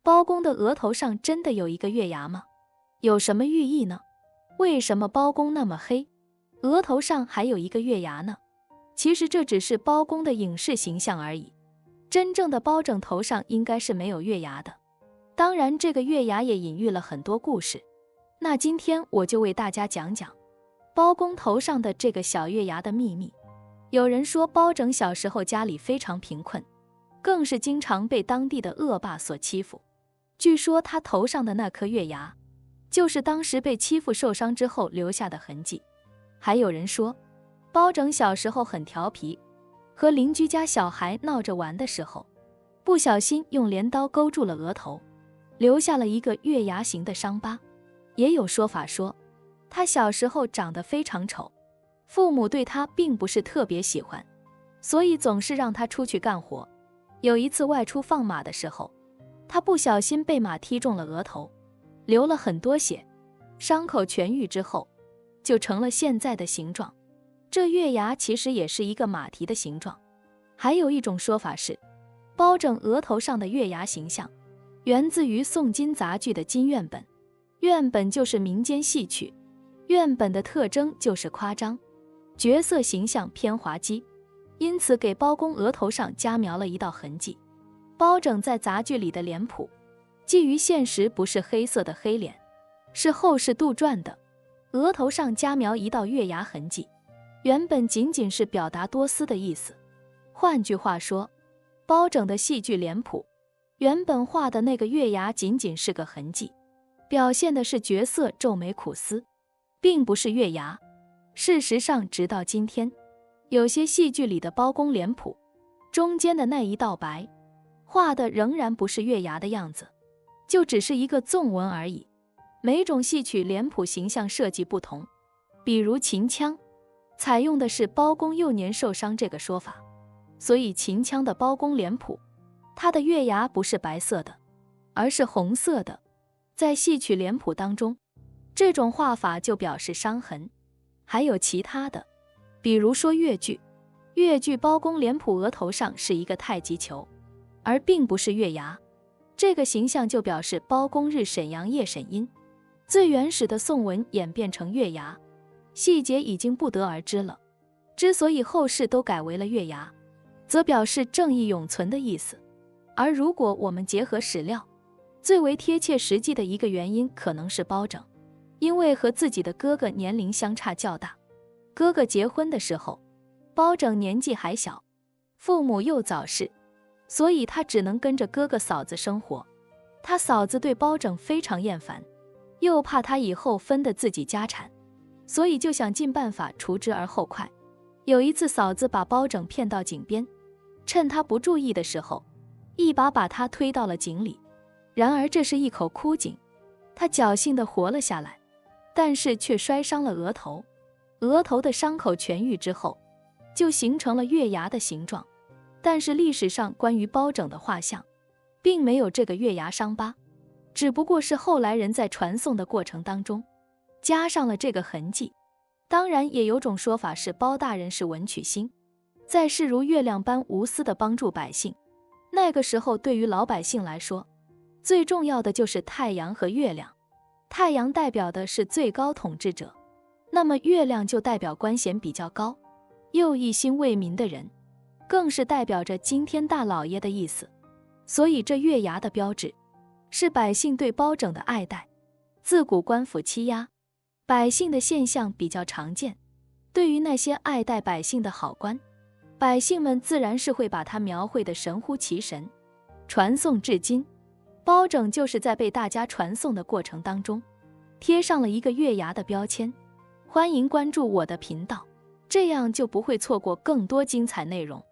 包公的额头上真的有一个月牙吗？有什么寓意呢？为什么包公那么黑，额头上还有一个月牙呢？其实这只是包公的影视形象而已，真正的包拯头上应该是没有月牙的。当然，这个月牙也隐喻了很多故事。那今天我就为大家讲讲包公头上的这个小月牙的秘密。有人说包拯小时候家里非常贫困，更是经常被当地的恶霸所欺负。据说他头上的那颗月牙，就是当时被欺负受伤之后留下的痕迹。还有人说，包拯小时候很调皮，和邻居家小孩闹着玩的时候，不小心用镰刀勾住了额头，留下了一个月牙形的伤疤。也有说法说，他小时候长得非常丑，父母对他并不是特别喜欢，所以总是让他出去干活。有一次外出放马的时候，他不小心被马踢中了额头，流了很多血，伤口痊愈之后，就成了现在的形状。这月牙其实也是一个马蹄的形状。还有一种说法是，包拯额头上的月牙形象，源自于宋金杂剧的金院本。院本就是民间戏曲，院本的特征就是夸张，角色形象偏滑稽，因此给包公额头上加描了一道痕迹。包拯在杂剧里的脸谱，基于现实不是黑色的黑脸，是后世杜撰的，额头上加描一道月牙痕迹，原本仅仅是表达多思的意思。换句话说，包拯的戏剧脸谱原本画的那个月牙仅仅是个痕迹，表现的是角色皱眉苦思，并不是月牙。事实上，直到今天，有些戏剧里的包公脸谱中间的那一道白，画的仍然不是月牙的样子，就只是一个纵纹而已。每种戏曲脸谱形象设计不同，比如秦腔，采用的是包公幼年受伤这个说法，所以秦腔的包公脸谱，他的月牙不是白色的，而是红色的。在戏曲脸谱当中，这种画法就表示伤痕。还有其他的，比如说越剧，越剧包公脸谱额头上是一个太极球，而并不是月牙，这个形象就表示包公日审阳夜审阴。最原始的宋文演变成月牙，细节已经不得而知了。之所以后世都改为了月牙，则表示正义永存的意思。而如果我们结合史料，最为贴切实际的一个原因可能是包拯，因为和自己的哥哥年龄相差较大，哥哥结婚的时候，包拯年纪还小，父母又早逝，所以他只能跟着哥哥嫂子生活。他嫂子对包拯非常厌烦，又怕他以后分得自己家产，所以就想尽办法除之而后快。有一次，嫂子把包拯骗到井边，趁他不注意的时候，一把把他推到了井里。然而这是一口枯井，他侥幸地活了下来，但是却摔伤了额头。额头的伤口痊愈之后，就形成了月牙的形状。但是历史上关于包拯的画像，并没有这个月牙伤疤，只不过是后来人在传颂的过程当中，加上了这个痕迹。当然也有种说法是包大人是文曲星，在世如月亮般无私地帮助百姓。那个时候对于老百姓来说，最重要的就是太阳和月亮。太阳代表的是最高统治者，那么月亮就代表官衔比较高，又一心为民的人，更是代表着惊天大老爷的意思。所以这月牙的标志，是百姓对包拯的爱戴。自古官府欺压百姓的现象比较常见，对于那些爱戴百姓的好官，百姓们自然是会把他描绘得神乎其神。传颂至今，包拯就是在被大家传颂的过程当中，贴上了一个月牙的标签。欢迎关注我的频道，这样就不会错过更多精彩内容。